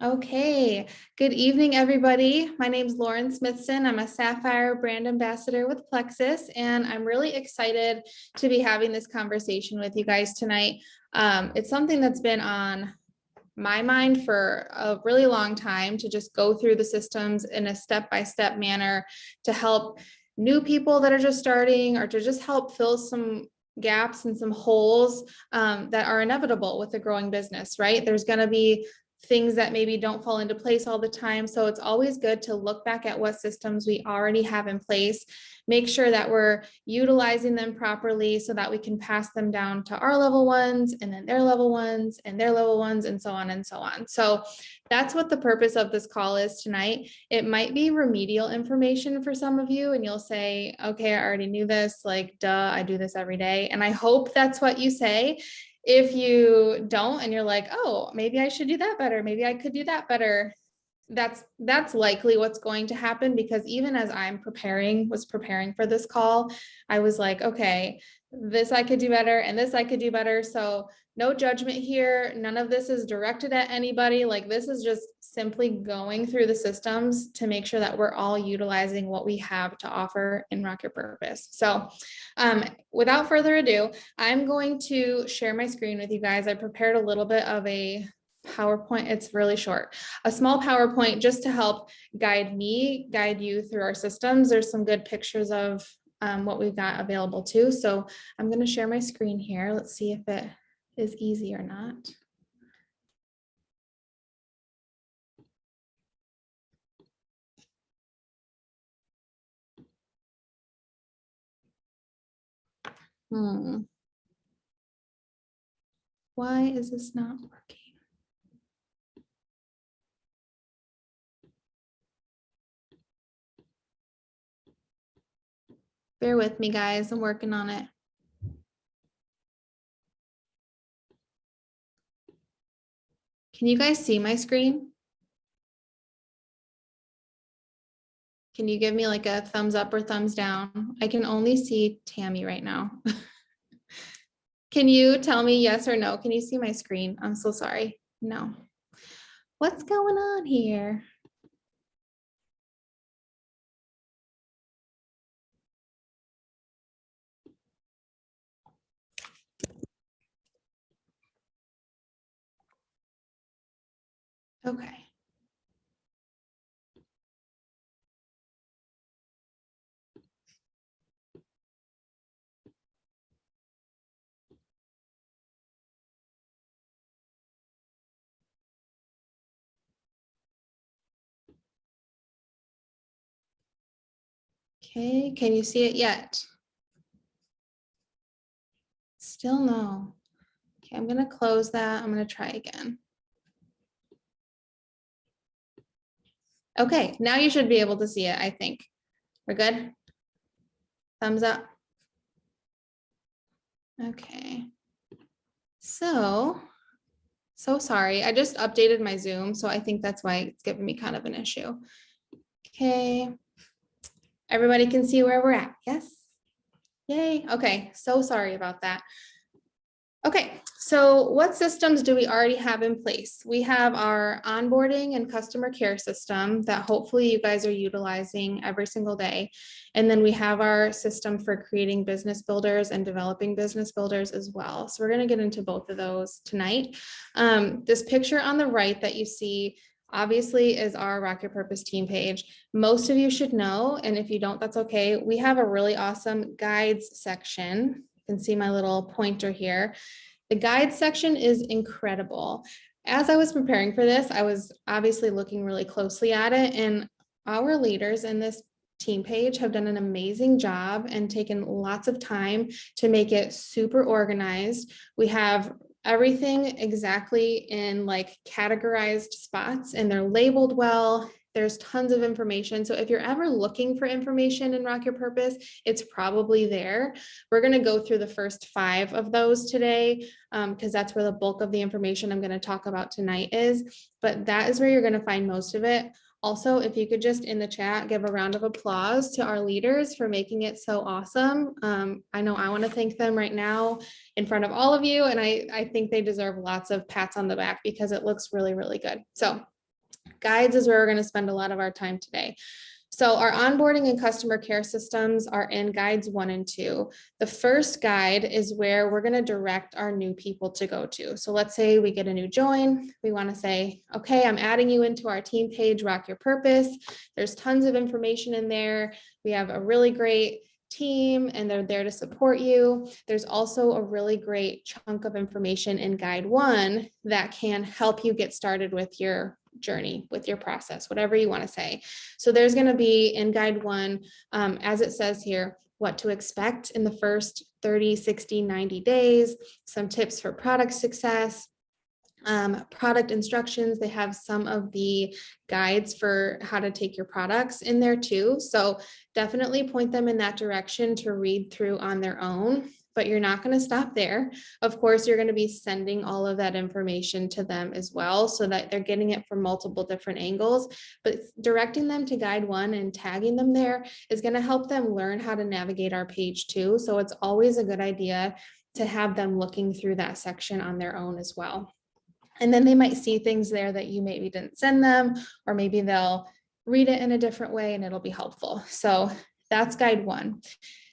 Okay, good evening, everybody. My name is Lauren Smithson. I'm a Sapphire brand ambassador with Plexus, and I'm really excited to be having this conversation with you guys tonight. It's something that's been on my mind for a really long time to just go through the systems in a step-by-step manner to help new people that are just starting or to just help fill some gaps and some holes that are inevitable with a growing business, right? There's going to be things that maybe don't fall into place all the time. So it's always good to look back at what systems we already have in place, make sure that we're utilizing them properly so that we can pass them down to our level ones and then their level ones and their level ones and so on and so on. So that's what the purpose of this call is tonight. It might be remedial information for some of you and you'll say, okay, I already knew this, like, duh, I do this every day. And I hope that's what you say. If you don't and you're like, oh, maybe I should do that better, maybe I could do that better, that's likely what's going to happen, because even as was preparing for this call, I was like, okay, this I could do better and this I could do better. So no judgment here. None of this is directed at anybody. Like, this is just simply going through the systems to make sure that we're all utilizing what we have to offer in Rock Your Purpose. So without further ado, I'm going to share my screen with you guys. I prepared a little bit of a PowerPoint. It's really short, a small PowerPoint just to help guide you through our systems. There's some good pictures of what we've got available too. So I'm going to share my screen here. Let's see if it is easy or not. Why is this not working? Bear with me, guys. I'm working on it. Can you guys see my screen? Can you give me like a thumbs up or thumbs down? I can only see Tammy right now. Can you tell me yes or no? Can you see my screen? I'm so sorry. No. What's going on here? Okay. Okay, can you see it yet? Still no. Okay, I'm gonna close that. I'm gonna try again. Okay, now you should be able to see it, I think. We're good? Thumbs up. Okay. So sorry. I just updated my Zoom, so I think that's why it's giving me kind of an issue. Okay. Everybody can see where we're at, yes? Yay, okay, so sorry about that. Okay, so what systems do we already have in place? We have our onboarding and customer care system that hopefully you guys are utilizing every single day. And then we have our system for creating business builders and developing business builders as well. So we're going to get into both of those tonight. This picture on the right that you see obviously is our Rock Your Purpose team page. Most of you should know, and if you don't, that's okay. We have a really awesome guides section. You can see my little pointer here. The guide section is incredible. As I was preparing for this, I was obviously looking really closely at it, and our leaders in this team page have done an amazing job and taken lots of time to make it super organized. We have everything exactly in like categorized spots, and they're labeled well. There's tons of information. So if you're ever looking for information in Rock Your Purpose, it's probably there. We're going to go through the first 5 of those today because that's where the bulk of the information I'm going to talk about tonight is. But that is where you're going to find most of it. Also, if you could just in the chat give a round of applause to our leaders for making it so awesome. I know I want to thank them right now in front of all of you, and I think they deserve lots of pats on the back because it looks really, really good. So Guides is where we're going to spend a lot of our time today. So our onboarding and customer care systems are in guides 1 and 2. The first guide is where we're going to direct our new people to go to. So let's say we get a new join. We want to say, okay, I'm adding you into our team page, Rock Your Purpose. There's tons of information in there. We have a really great team and they're there to support you. There's also a really great chunk of information in guide 1 that can help you get started with your journey, with your process, whatever you want to say. So there's going to be in guide 1, as it says here, what to expect in the first 30, 60, 90 days, some tips for product success, product instructions. They have some of the guides for how to take your products in there too. So definitely point them in that direction to read through on their own. But you're not going to stop there. Of course, you're going to be sending all of that information to them as well so that they're getting it from multiple different angles. But directing them to guide 1 and tagging them there is going to help them learn how to navigate our page too. So it's always a good idea to have them looking through that section on their own as well. And then they might see things there that you maybe didn't send them, or maybe they'll read it in a different way and it'll be helpful. So that's guide 1.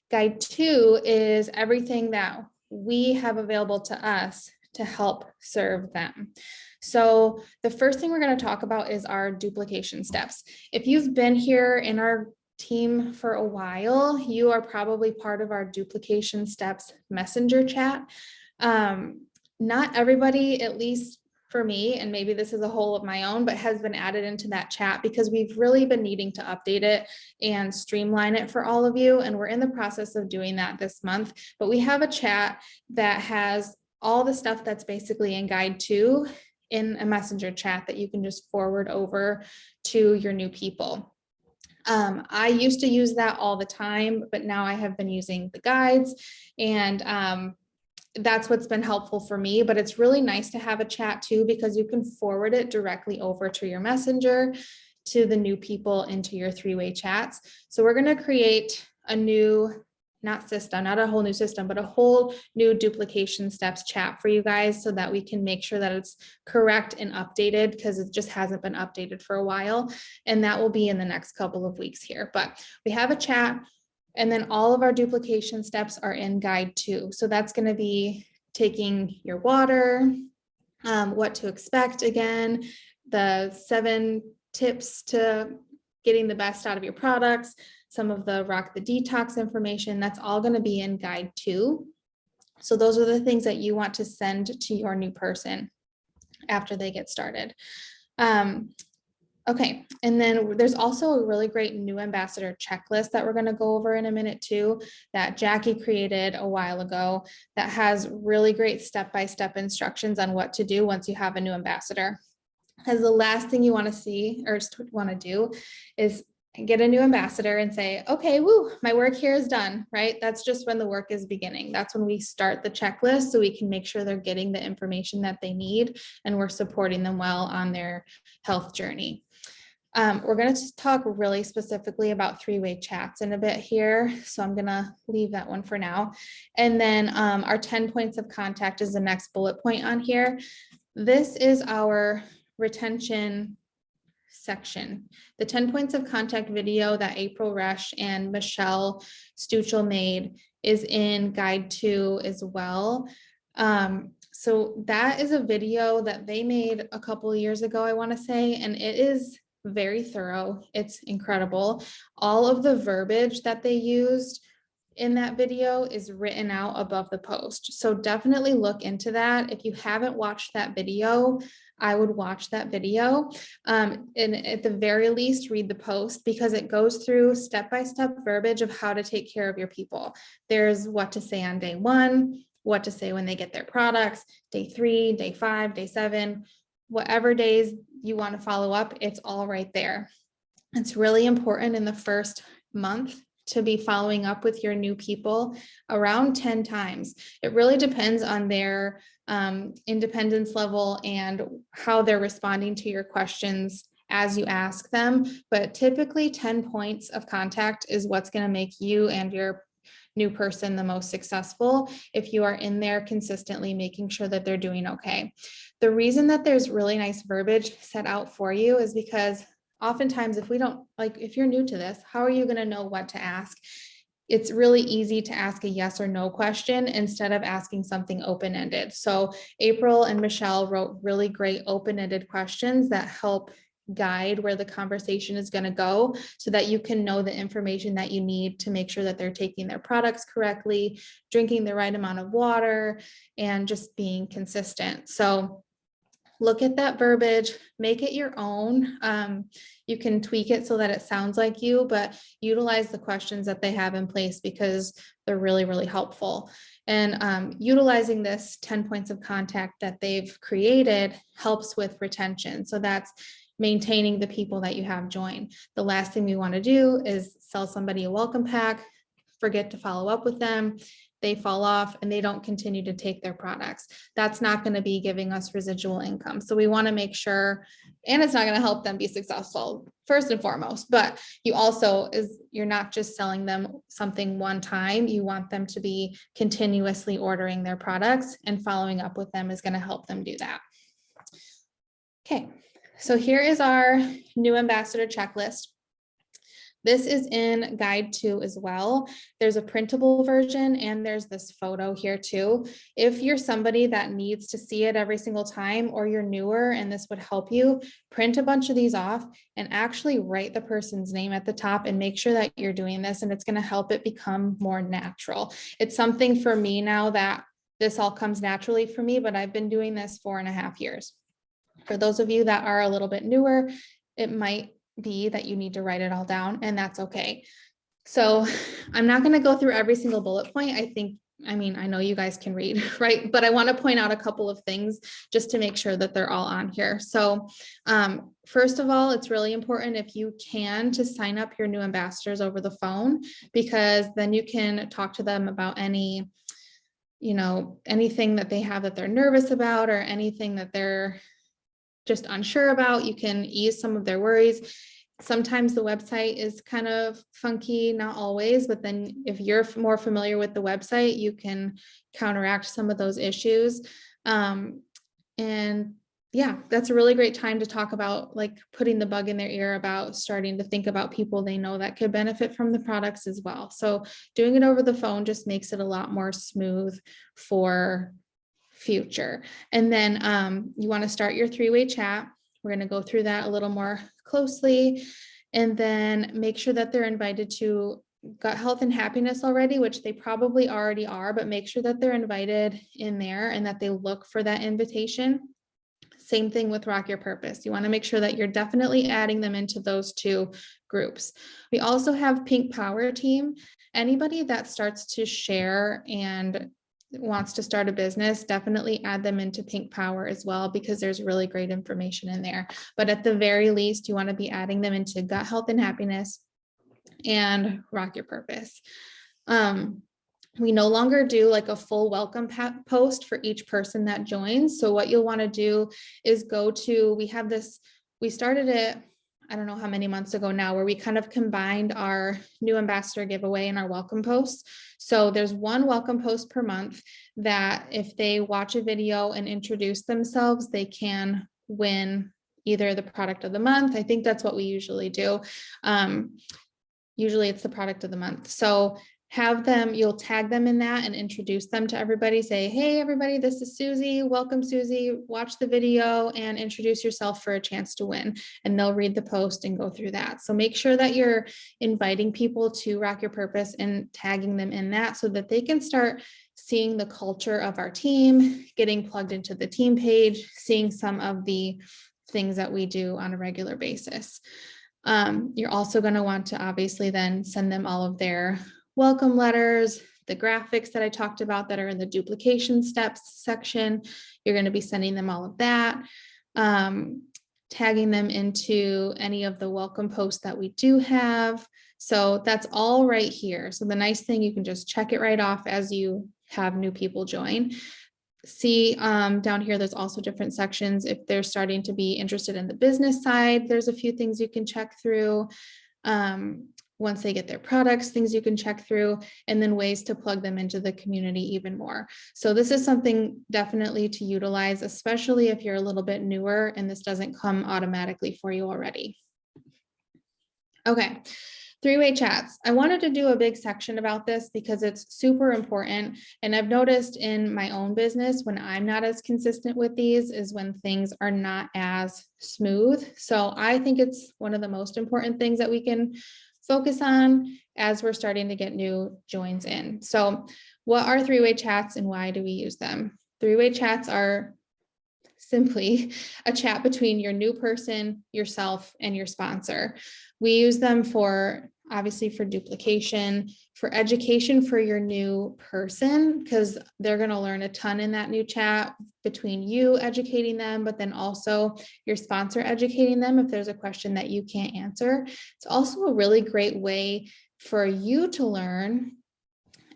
Guide 2 is everything that we have available to us to help serve them. So the first thing we're going to talk about is our duplication steps. If you've been here in our team for a while, you are probably part of our duplication steps messenger chat. Not everybody, at least for me, and maybe this is a whole of my own, but has been added into that chat because we've really been needing to update it and streamline it for all of you. And we're in the process of doing that this month, but we have a chat that has all the stuff that's basically in guide 2 in a messenger chat that you can just forward over to your new people. I used to use that all the time, but now I have been using the guides, and that's what's been helpful for me. But it's really nice to have a chat too, because you can forward it directly over to your messenger, to the new people into your 3-way chats. So we're going to create a new, not a whole new system, but a whole new duplication steps chat for you guys so that we can make sure that it's correct and updated, because it just hasn't been updated for a while. And that will be in the next couple of weeks here. But we have a chat. And then all of our duplication steps are in guide 2. So that's going to be taking your water, what to expect again, the 7 tips to getting the best out of your products, some of the Rock the Detox information. That's all going to be in guide 2. So those are the things that you want to send to your new person after they get started. Okay, and then there's also a really great new ambassador checklist that we're going to go over in a minute too, that Jackie created a while ago, that has really great step-by-step instructions on what to do once you have a new ambassador. Because the last thing you want to see or want to do is get a new ambassador and say, okay, woo, my work here is done, right? That's just when the work is beginning. That's when we start the checklist so we can make sure they're getting the information that they need and we're supporting them well on their health journey. We're going to talk really specifically about 3-way chats in a bit here. So I'm going to leave that one for now. And then our 10 points of contact is the next bullet point on here. This is our retention section. The 10 points of contact video that April Resch and Michelle Stuchel made is in guide 2 as well. So that is a video that they made a couple of years ago, I want to say, and it is very thorough. It's incredible. All of the verbiage that they used in that video is written out above the post. So definitely look into that. If you haven't watched that video, I would watch that video. And at the very least, read the post, because it goes through step-by-step verbiage of how to take care of your people. There's what to say on day 1, what to say when they get their products, day 3, day 5, day 7, whatever days you want to follow up, it's all right there. It's really important in the first month to be following up with your new people around 10 times. It really depends on their independence level and how they're responding to your questions as you ask them. But typically 10 points of contact is what's going to make you and your new person the most successful if you are in there consistently making sure that they're doing okay. The reason that there's really nice verbiage set out for you is because oftentimes if you're new to this, how are you going to know what to ask? It's really easy to ask a yes or no question instead of asking something open-ended. So April and Michelle wrote really great open-ended questions that help guide where the conversation is going to go so that you can know the information that you need to make sure that they're taking their products correctly, drinking the right amount of water, and just being consistent. So look at that verbiage, make it your own. You can tweak it so that it sounds like you, but utilize the questions that they have in place because they're really, really helpful. And utilizing this 10 points of contact that they've created helps with retention. So that's maintaining the people that you have join. The last thing we want to do is sell somebody a welcome pack, forget to follow up with them, they fall off and they don't continue to take their products. That's not going to be giving us residual income. So we want to make sure, and it's not going to help them be successful first and foremost, but you're not just selling them something one time. You want them to be continuously ordering their products, and following up with them is going to help them do that. Okay. So here is our new ambassador checklist. This is in guide 2 as well. There's a printable version and there's this photo here too. If you're somebody that needs to see it every single time, or you're newer and this would help you, print a bunch of these off and actually write the person's name at the top and make sure that you're doing this, and it's going to help it become more natural. It's something for me now that this all comes naturally for me, but I've been doing this 4.5 years. For those of you that are a little bit newer, it might be that you need to write it all down, and that's okay. So I'm not going to go through every single bullet point. I know you guys can read, right? But I want to point out a couple of things just to make sure that they're all on here. So first of all, it's really important, if you can, to sign up your new ambassadors over the phone, because then you can talk to them about anything that they have that they're nervous about, or anything that they're just unsure about. You can ease some of their worries. Sometimes the website is kind of funky, not always, but then if you're more familiar with the website, you can counteract some of those issues. And yeah, that's a really great time to talk about, like, putting the bug in their ear about starting to think about people they know that could benefit from the products as well. So doing it over the phone just makes it a lot more smooth for future. And then you want to start your 3-way chat. We're going to go through that a little more closely, and then make sure that they're invited to Gut Health and Happiness already, which they probably already are, but make sure that they're invited in there and that they look for that invitation. Same thing with Rock Your Purpose. You want to make sure that you're definitely adding them into those 2 groups. We also have Pink Power Team. Anybody that starts to share and wants to start a business, definitely add them into Pink Power as well, because there's really great information in there. But at the very least, you want to be adding them into Gut Health and Happiness and Rock Your Purpose. We no longer do like a full welcome post for each person that joins. So what you'll want to do is we started it, I don't know how many months ago now, where we kind of combined our new ambassador giveaway and our welcome posts. So there's one welcome post per month that if they watch a video and introduce themselves, they can win either the product of the month. I think that's what we usually do. Usually it's the product of the month. So you'll tag them in that and introduce them to everybody. Say, hey, everybody, this is Susie. Welcome, Susie. Watch the video and introduce yourself for a chance to win. And they'll read the post and go through that. So make sure that you're inviting people to Rock Your Purpose and tagging them in that so that they can start seeing the culture of our team, getting plugged into the team page, seeing some of the things that we do on a regular basis. You're also going to want to obviously then send them all of their welcome letters, the graphics that I talked about that are in the duplication steps section. You're going to be sending them all of that, tagging them into any of the welcome posts that we do have. So that's all right here. So the nice thing, you can just check it right off as you have new people join. See down here, there's also different sections. If they're starting to be interested in the business side, there's a few things you can check through. once they get their products, things you can check through, and then ways to plug them into the community even more. So this is something definitely to utilize, especially if you're a little bit newer and this doesn't come automatically for you already. Okay. Three-way chats. I wanted to do a big section about this because it's super important. And I've noticed in my own business, when I'm not as consistent with these is when things are not as smooth. So I think it's one of the most important things that we can focus on as we're starting to get new joins in. So what are three-way chats and why do we use them? Three-way chats are simply a chat between your new person, yourself, and your sponsor. We use them for obviously for duplication, for education for your new person, because they're going to learn a ton in that new chat between you educating them, but then also your sponsor educating them if there's a question that you can't answer. It's also a really great way for you to learn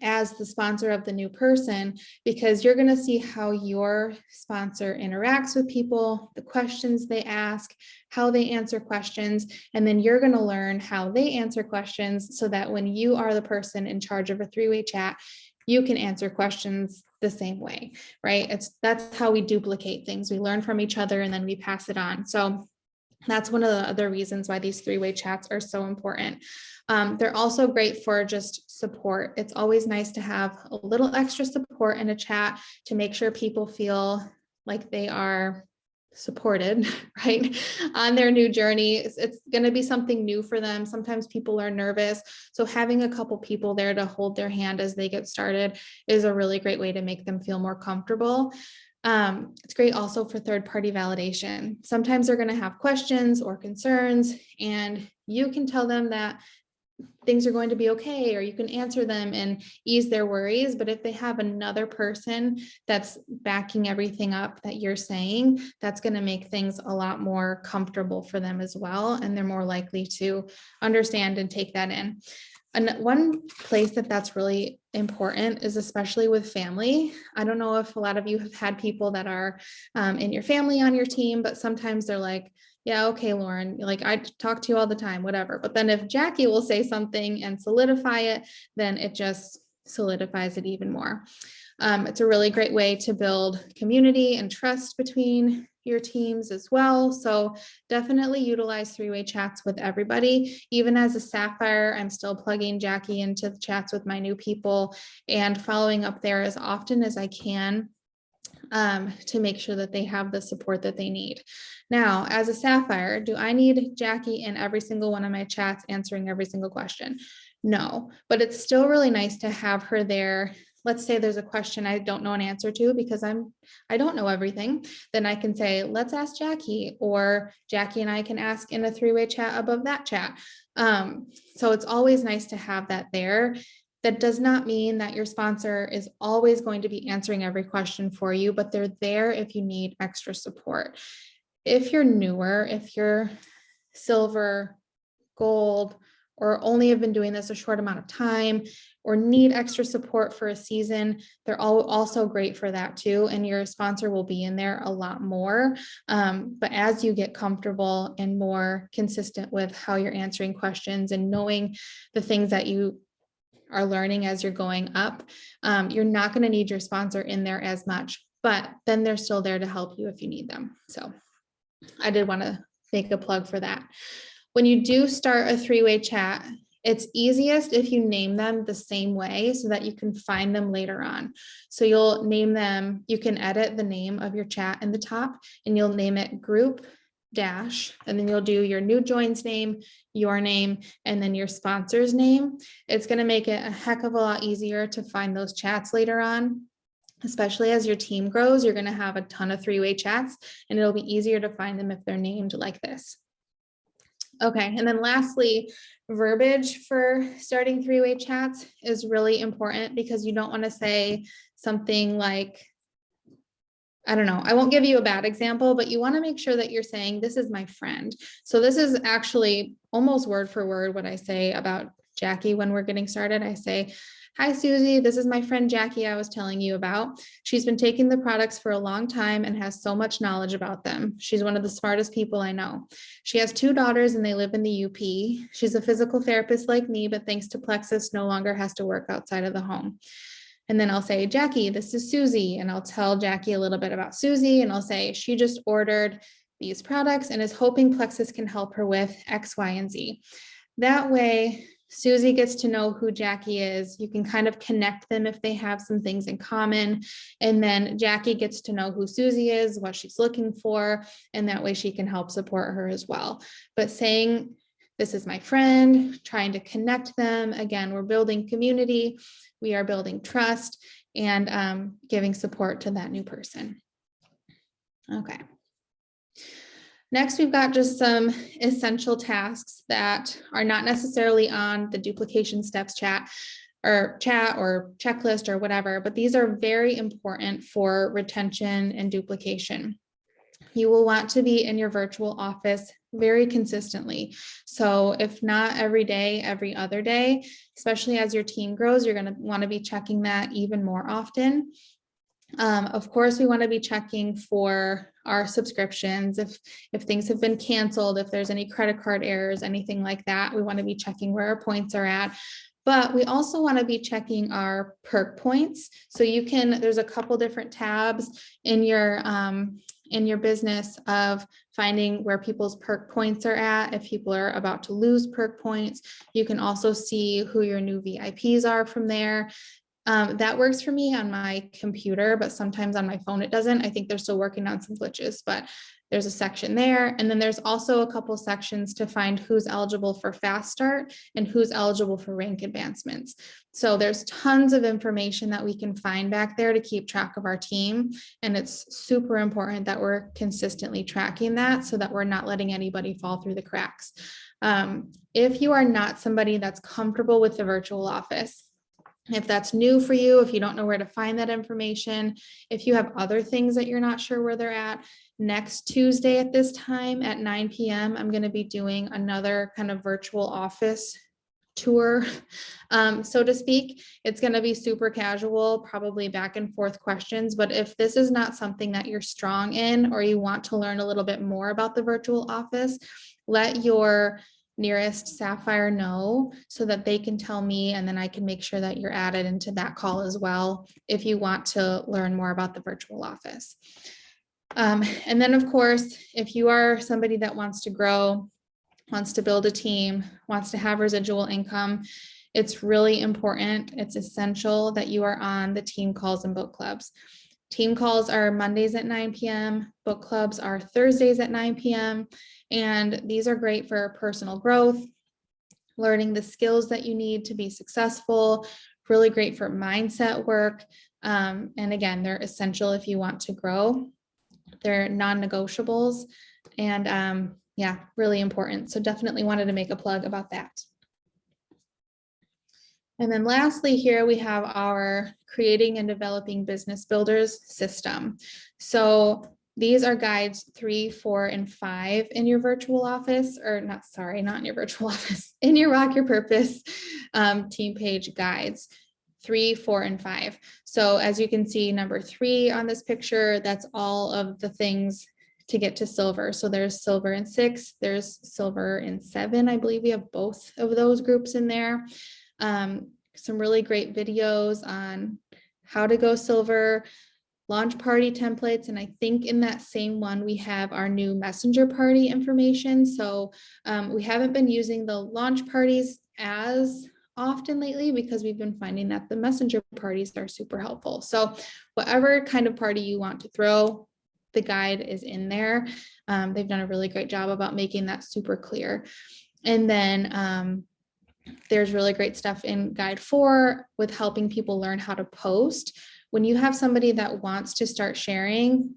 as the sponsor of the new person, because you're going to see how your sponsor interacts with people, the questions they ask, how they answer questions, and then you're going to learn how they answer questions so that when you are the person in charge of a three-way chat, you can answer questions the same way, right? That's how we duplicate things. We learn from each other and then we pass it on. So that's one of the other reasons why these three-way chats are so important. They're also great for just support. It's always nice to have a little extra support in a chat to make sure people feel like they are supported, right, on their new journey. It's going to be something new for them. Sometimes people are nervous. So having a couple people there to hold their hand as they get started is a really great way to make them feel more comfortable. It's great also for third-party validation. Sometimes they're going to have questions or concerns, and you can tell them that things are going to be okay, or you can answer them and ease their worries. But if they have another person that's backing everything up that you're saying, that's going to make things a lot more comfortable for them as well. And they're more likely to understand and take that in. And one place that's really important is especially with family. I don't know if a lot of you have had people that are in your family on your team, but sometimes they're like, yeah, okay, Lauren, like I talk to you all the time, whatever. But then if Jackie will say something and solidify it, then it just solidifies it even more. It's a really great way to build community and trust between your teams as well. So definitely utilize three-way chats with everybody. Even as a Sapphire, I'm still plugging Jackie into the chats with my new people and following up there as often as I can to make sure that they have the support that they need. Now, as a Sapphire, do I need Jackie in every single one of my chats answering every single question? No, but it's still really nice to have her there. Let's say there's a question I don't know an answer to because I don't know everything. Then I can say, let's ask Jackie, or Jackie and I can ask in a three-way chat above that chat. So it's always nice to have that there. That does not mean that your sponsor is always going to be answering every question for you, but they're there if you need extra support. If you're newer, if you're silver, gold, or only have been doing this a short amount of time, or need extra support for a season, they're all also great for that too. And your sponsor will be in there a lot more. But as you get comfortable and more consistent with how you're answering questions and knowing the things that you are learning as you're going up, you're not going to need your sponsor in there as much, but then they're still there to help you if you need them. So I did want to make a plug for that. When you do start a three-way chat, it's easiest if you name them the same way so that you can find them later on. So you'll name them, you can edit the name of your chat in the top and you'll name it group dash, and then you'll do your new joins name, your name, and then your sponsor's name. It's going to make it a heck of a lot easier to find those chats later on. Especially as your team grows, you're going to have a ton of three-way chats and it'll be easier to find them if they're named like this. Okay, and then lastly, verbiage for starting three-way chats is really important because you don't want to say something like, I don't know, I won't give you a bad example, but you want to make sure that you're saying, this is my friend. So this is actually almost word for word what I say about Jackie when we're getting started. I say, "Hi, Susie, this is my friend Jackie I was telling you about. She's been taking the products for a long time and has so much knowledge about them. She's one of the smartest people I know. She has 2 daughters and they live in the UP. She's a physical therapist like me, but thanks to Plexus, no longer has to work outside of the home." And then I'll say, "Jackie, this is Susie." And I'll tell Jackie a little bit about Susie. And I'll say, "She just ordered these products and is hoping Plexus can help her with X, Y, and Z." That way, Susie gets to know who Jackie is. You can kind of connect them if they have some things in common. And then Jackie gets to know who Susie is, what she's looking for, and that way she can help support her as well. But saying, "This is my friend," trying to connect them. Again, we're building community, we are building trust, and giving support to that new person. Okay. Next, we've got just some essential tasks that are not necessarily on the duplication steps chat or checklist or whatever, but these are very important for retention and duplication. You will want to be in your virtual office very consistently. So if not every day, every other day, especially as your team grows, you're going to want to be checking that even more often. Of course, we want to be checking for our subscriptions. If things have been canceled, if there's any credit card errors, anything like that, we want to be checking where our points are at. But we also want to be checking our perk points. So there's a couple different tabs in your business of finding where people's perk points are at. If people are about to lose perk points, you can also see who your new VIPs are from there. That works for me on my computer, but sometimes on my phone it doesn't. I think they're still working on some glitches, but there's a section there. And then there's also a couple sections to find who's eligible for fast start and who's eligible for rank advancements. So there's tons of information that we can find back there to keep track of our team. And it's super important that we're consistently tracking that so that we're not letting anybody fall through the cracks. If you are not somebody that's comfortable with the virtual office, if that's new for you, if you don't know where to find that information, if you have other things that you're not sure where they're at, next Tuesday at this time at 9 p.m., I'm going to be doing another kind of virtual office tour, so to speak. It's going to be super casual, probably back and forth questions. But if this is not something that you're strong in, or you want to learn a little bit more about the virtual office, let your nearest Sapphire know so that they can tell me, and then I can make sure that you're added into that call as well if you want to learn more about the virtual office. And then, of course, if you are somebody that wants to grow, wants to build a team, wants to have residual income, it's really important, it's essential that you are on the team calls and book clubs. Team calls are Mondays at 9 p.m. Book clubs are Thursdays at 9 p.m. And these are great for personal growth, learning the skills that you need to be successful, really great for mindset work. And again, they're essential if you want to grow. They're non-negotiables and yeah, really important. So definitely wanted to make a plug about that. And then lastly, here we have our creating and developing business builders system. So these are guides 3, 4, and 5 in your virtual office, or not in your virtual office, in your Rock Your Purpose team page guides, 3, 4, and 5. So as you can see, number 3 on this picture, that's all of the things to get to silver. So there's silver in 6, there's silver in 7. I believe we have both of those groups in there. Some really great videos on how to go silver, launch party templates. And I think in that same one, we have our new messenger party information. So we haven't been using the launch parties as often lately because we've been finding that the messenger parties are super helpful. So whatever kind of party you want to throw, the guide is in there. They've done a really great job about making that super clear. And then there's really great stuff in guide 4 with helping people learn how to post. When you have somebody that wants to start sharing,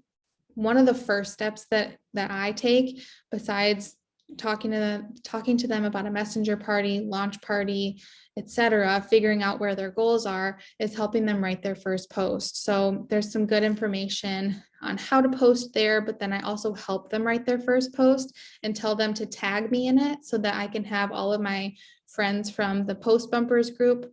one of the first steps that I take, besides talking to them about a messenger party, launch party, etc., figuring out where their goals are, is helping them write their first post. So there's some good information on how to post there, but then I also help them write their first post and tell them to tag me in it so that I can have all of my friends from the post bumpers group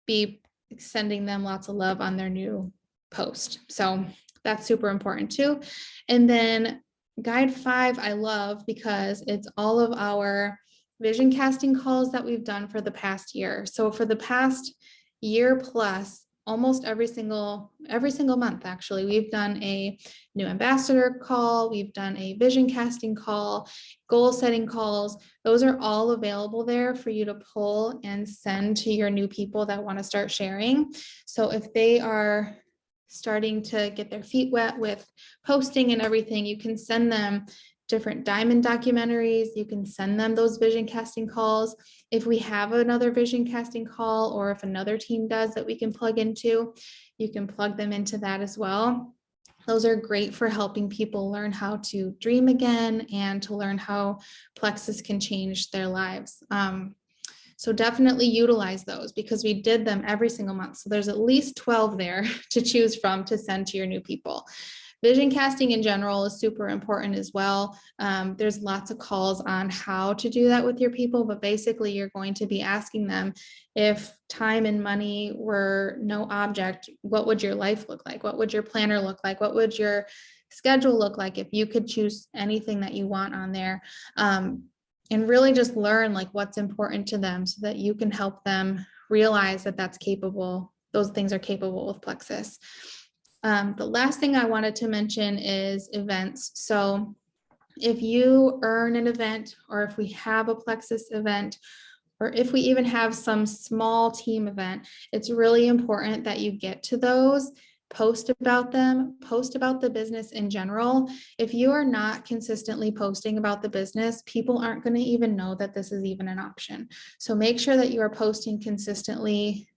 be sending them lots of love on their new post. So that's super important too. And then guide 5, I love because it's all of our vision casting calls that we've done for the past year. So for the past year plus, almost every single month, actually, we've done a new ambassador call, we've done a vision casting call, goal setting calls. Those are all available there for you to pull and send to your new people that want to start sharing. So if they are starting to get their feet wet with posting and everything, you can send them different diamond documentaries. You can send them those vision casting calls. If we have another vision casting call, or if another team does that we can plug into, you can plug them into that as well. Those are great for helping people learn how to dream again and to learn how Plexus can change their lives. So definitely utilize those because we did them every single month. So there's at least 12 there to choose from to send to your new people. Vision casting in general is super important as well. There's lots of calls on how to do that with your people, but basically you're going to be asking them, if time and money were no object, what would your life look like? What would your planner look like? What would your schedule look like if you could choose anything that you want on there? And really just learn like what's important to them so that you can help them realize that that's capable. Those things are capable with Plexus. The last thing I wanted to mention is events. So if you earn an event, or if we have a Plexus event, or if we even have some small team event, it's really important that you get to those, post about them, post about the business in general. If you are not consistently posting about the business, people aren't going to even know that this is even an option. So make sure that you are posting consistently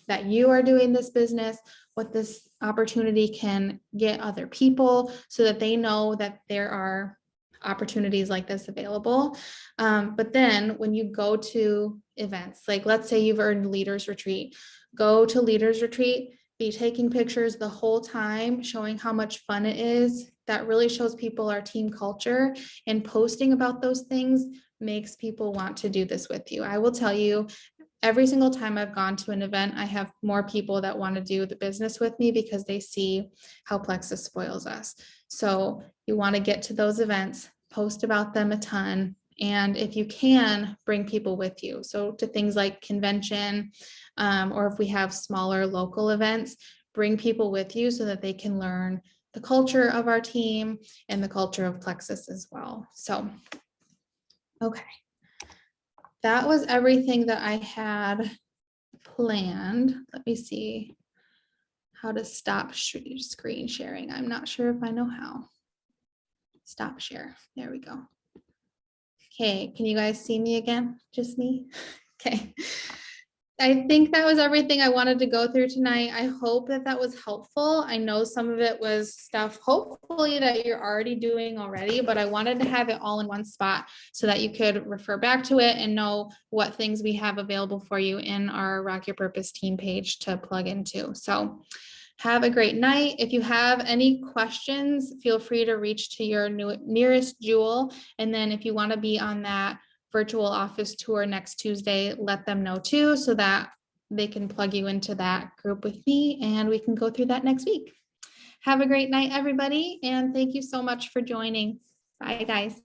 that you are doing this business, what this opportunity can get other people so that they know that there are opportunities like this available. But then when you go to events, like let's say you've earned Leaders Retreat, go to Leaders Retreat, be taking pictures the whole time, showing how much fun it is. That really shows people our team culture, and posting about those things makes people want to do this with you. I will tell you, every single time I've gone to an event, I have more people that want to do the business with me because they see how Plexus spoils us. So you want to get to those events, post about them a ton, and if you can, bring people with you. So to things like convention, or if we have smaller local events, bring people with you so that they can learn the culture of our team and the culture of Plexus as well. So, okay. That was everything that I had planned. Let me see how to stop screen sharing. I'm not sure if I know how. Stop share. There we go. Okay, can you guys see me again? Just me? Okay. I think that was everything I wanted to go through tonight. I hope that that was helpful. I know some of it was stuff hopefully that you're already doing already, but I wanted to have it all in one spot so that you could refer back to it and know what things we have available for you in our Rock Your Purpose team page to plug into. So have a great night. If you have any questions, feel free to reach to your nearest Jewel. And then if you want to be on that virtual office tour next Tuesday, let them know too, so that they can plug you into that group with me and we can go through that next week. Have a great night, everybody. And thank you so much for joining. Bye, guys.